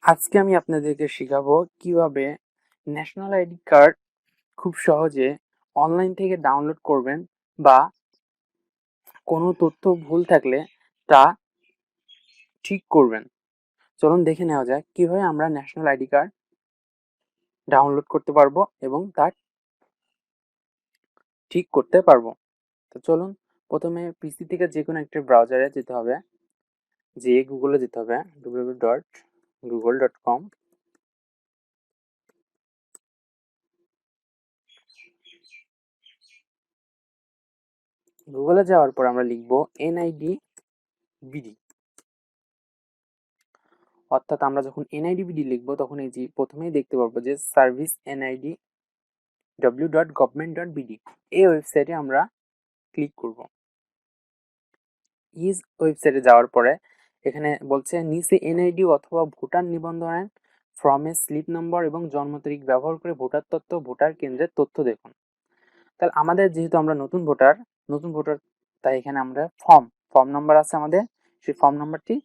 আজকে আমি আপনাদেরকে শেখাবো কিভাবে ন্যাশনাল আইডি কার্ড খুব সহজে অনলাইন থেকে ডাউনলোড করবেন বা কোনো তথ্য ভুল থাকলে তা ঠিক করবেন। চলুন দেখে নেওয়া যাক কিভাবে আমরা ন্যাশনাল আইডি কার্ড ডাউনলোড করতে পারবো এবং তা ঠিক করতে পারবো। তো চলুন প্রথমে পিসি থেকে যে কোনো একটা ব্রাউজারে যেতে হবে, যেয়ে গুগলে যেতে হবে www.google.com। গুগলে যাওয়ার পর আমরা লিখবো এনআইডি বিডি, অর্থাৎ আমরা যখন এনআইডি বিডি লিখবো তখন এই যে প্রথমেই দেখতে পারবো যে সার্ভিস এনআইডি www.government.bd, এই ওয়েবসাইটে আমরা ক্লিক করব। ইজ ওয়েবসাইটে যাওয়ার পরে এখানে বলছে নিচে এনআইডি অথবা ভোটার নিবন্ধনের ফর্মে স্লিপ নম্বর এবং জন্ম তারিখ ব্যবহার করে ভোটার তথ্য ভোটার কেন্দ্রের তথ্য দেখুন। তাহলে আমাদের যেহেতু আমরা নতুন ভোটার, তাই এখানে আমরা ফর্ম নাম্বার আছে আমাদের, সেই ফর্ম নাম্বারটি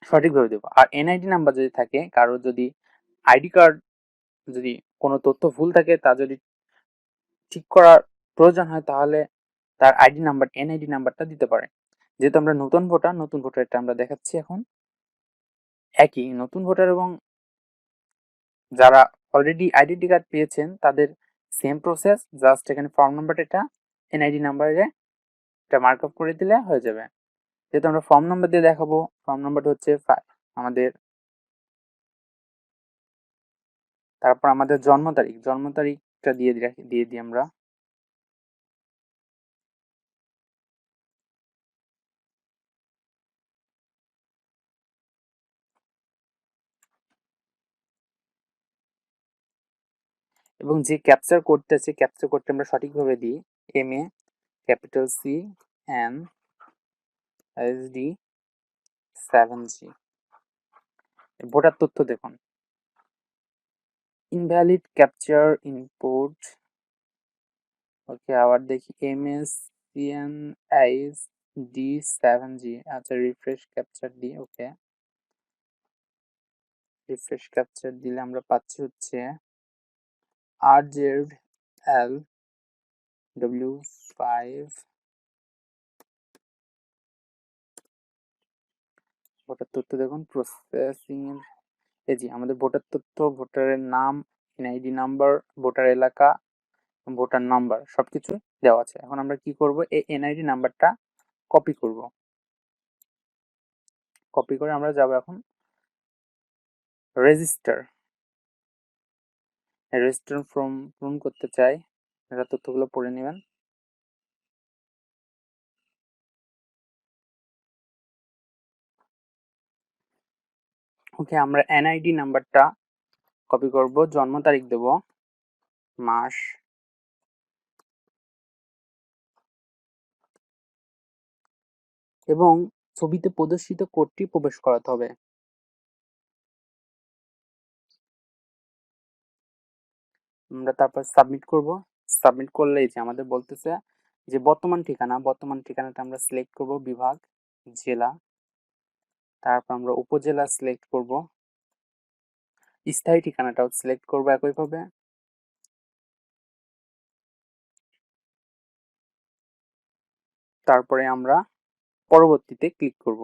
সঠিকভাবে দেবো। আর এনআইডি নাম্বার যদি থাকে, কারো যদি আইডি কার্ড যদি কোনো তথ্য ভুল থাকে, তা যদি ঠিক করার প্রয়োজন হয় তাহলে তার এনআইডি নাম্বারটা দিতে পারে। যেহেতু আমরা নতুন ভোটার এটা আমরা দেখাচ্ছি এখন। একই নতুন ভোটার এবং যারা অলরেডি আইডেন্টি কার্ড পেয়েছেন তাদের সেম প্রসেস, জাস্ট এখানে ফর্ম নাম্বারটা এটা এনআইডি নাম্বারে এটা মার্ক আপ করে দিলে হয়ে যাবে। যেহেতু আমরা ফর্ম নাম্বার দিয়ে দেখাবো, ফর্ম নাম্বারটা হচ্ছে আমাদের, তারপর আমাদের জন্ম তারিখটা দিয়ে দিই আমরা। এবং যে ক্যাপচার কোডটা আছে, ক্যাপচার কোডটা আমরা সঠিকভাবে দিই, MA capital CNSD 7G। Voter তথ্য দেখুন, ইনভ্যালিড ক্যাপচার ইনপুট। ওকে, আবার দেখি MSCNISD 7G। আচ্ছা, রিফ্রেশ ক্যাপচার দিই। ওকে, রিফ্রেশ ক্যাপচার দিলে আমরা পাচ্ছি হচ্ছে RZLW5। ভোটার তথ্য দেখুন, প্রসেসিং এর এই যে আমাদের ভোটার তথ্য, ভোটারের নাম, এনআইডি নাম্বার, ভোটার এলাকা, ভোটার নাম্বার সবকিছু দেওয়া আছে। এখন আমরা কি করব, এই এনআইডি নাম্বারটা কপি করব। কপি করে আমরা যাব এখন রেজিস্টার ফর্ম পূরণ করতে চাই। এটা তথ্যগুলো পড়ে নেবেন। ওকে, আমরা এনআইডি নাম্বারটা কপি করব, জন্ম তারিখ দেব, মাস, এবং ছবিতে প্রদর্শিত কোডটি প্রবেশ করাতে হবে। আমরা তারপর সাবমিট করব। সাবমিট করলেই যে আমাদের বলতেছে যে বর্তমান ঠিকানাটা আমরা সিলেক্ট করব, বিভাগ, জেলা, তারপর আমরা উপজেলা সিলেক্ট করব, স্থায়ী ঠিকানাটাও সিলেক্ট করব একইভাবে। তারপরে আমরা পরবর্তীতে ক্লিক করব।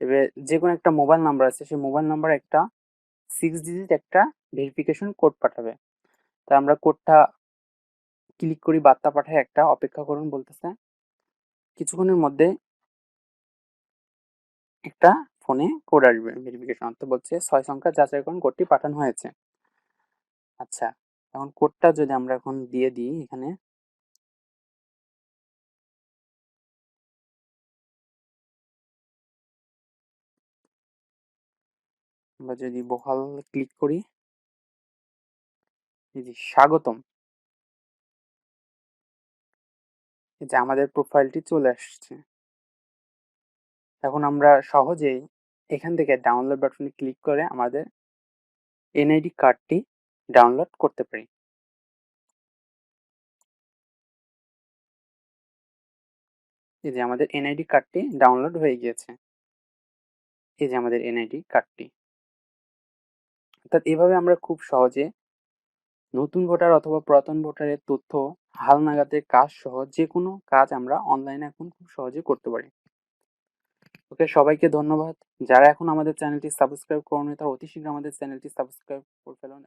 এবার যে কোনো একটা মোবাইল নাম্বার আছে, সেই মোবাইল নাম্বার একটা 6 ডিজিট একটা ভেরিফিকেশন কোড পাঠাবে। তা আমরা কোডটা ক্লিক করি, বার্তা পাঠায় একটা অপেক্ষা করুন বলতেছে। কিছুক্ষণের মধ্যে একটা ফোনে কোড আসবে ভেরিফিকেশন, অর্থ বলছে 6 সংখ্যা যাচাইকরণ কোডটি পাঠানো হয়েছে। আচ্ছা, এখন কোডটা যদি আমরা এখন দিয়ে দিই, এখানে আমরা যদি বহাল ক্লিক করি, এই যে স্বাগতম, এই যে আমাদের প্রোফাইলটি চলে আসছে। এখন আমরা সহজেই এখান থেকে ডাউনলোড বাটনে ক্লিক করে আমাদের এনআইডি কার্ডটি ডাউনলোড করতে পারি। এই যে আমাদের এনআইডি কার্ডটি ডাউনলোড হয়ে গিয়েছে। এই যে আমাদের এনআইডি কার্ডটি। অর্থাৎ এভাবে আমরা খুব সহজে নতুন ভোটার অথবা পুরাতন ভোটারের তথ্য হালনাগাদের কাজ সহ যে কোনো কাজ আমরা অনলাইনে এখন খুব সহজে করতে পারি। ওকে, সবাইকে ধন্যবাদ। যারা এখন আমাদের চ্যানেলটি সাবস্ক্রাইব করেনি তারা অতি শীঘ্র আমাদের চ্যানেলটি সাবস্ক্রাইব করে ফেলুন।